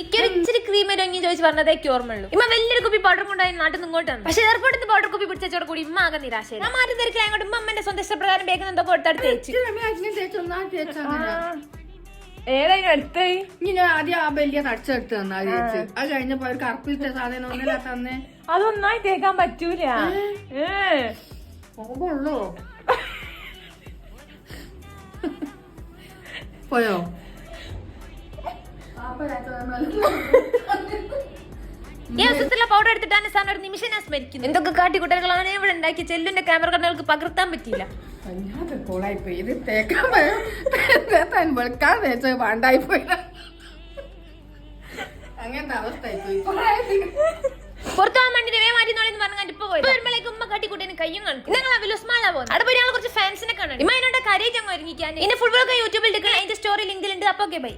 ഇച്ചിരി ക്രീം ഇറങ്ങി ചോദിച്ചു പറഞ്ഞതേക്ക് ഓർമ്മയുള്ളൂ. ഇമ്മ വലിയൊരു കുപ്പി പൗഡർ കൊണ്ടായി നാട്ടിൽ നിന്ന് ഇങ്ങോട്ടാണ്. പക്ഷെ എയർപോർട്ടിൽ നിന്ന് പൗഡർ കുപ്പി പിടിച്ചോട് കൂടി ഇമ്മ ആകെ നിരാശ. ഞാൻ മാറ്റി തിരക്കില്ല അങ്ങോട്ട് അമ്മന്റെ സ്വന്തം ഇഷ്ടപ്രകാരം ബേക്കുന്ന എന്തൊക്കെ എടുത്തടുത്ത് തേച്ചു. ഏതായാലും അടുത്തായി ഇനി ആദ്യം ആ വലിയ തച്ചെടുത്ത് തന്നാ ചേച്ചി. അത് കഴിഞ്ഞപ്പോ ഒരു കറുപ്പിച്ച സാധനം ഒന്നില്ല തന്നെ. അതൊന്നായി തേക്കാൻ പറ്റൂല. പോകുള്ളൂ പോയോ ഈ അവസരത്തിലുള്ള പൗഡർ എടുത്തിട്ടാണ് സാറിന് ഒരു നിമിഷം ഞാൻ സ്മരിക്കുന്നത്. എന്തൊക്കെ കാട്ടിക്കുട്ടലുകളാണ് ഇവിടെ ഉണ്ടാക്കി. ചെല്ലുന്റെ ക്യാമറ കണ്ണുകൾക്ക് പകർത്താൻ പറ്റിയില്ല. വല്ലാതെ കോളായിപ്പോയി. ഇത് തേക്കാൻ വെളുക്കാൻ തേച്ച വേണ്ടായി പോയി. അങ്ങനത്തെ അവസ്ഥ പുറത്താൻ വേണ്ടി മാറ്റിന്ന് പറഞ്ഞാൽ ഇപ്പൊ പോയി വരുമ്പോഴേക്കും ഉമ്മ കാട്ടിക്കൂട്ടിന് കയ്യും കാണിക്കും. നിങ്ങൾ വിലുസ്മാല പോകുന്നത് അവിടെ പോയി കുറച്ച് ഫാൻസിനെ കാണണം. ഇമ്മ എന്നോട് കരയിച്ച് അങ്ങ് ഒരുങ്ങിക്കാൻ. ഇനി ഫുട്ബോൾ യൂട്യൂബിൽ എടുക്കണം. അതിന്റെ സ്റ്റോറി ലിങ്കിലുണ്ട്. അപ്പൊ ഓക്കെ ബൈ.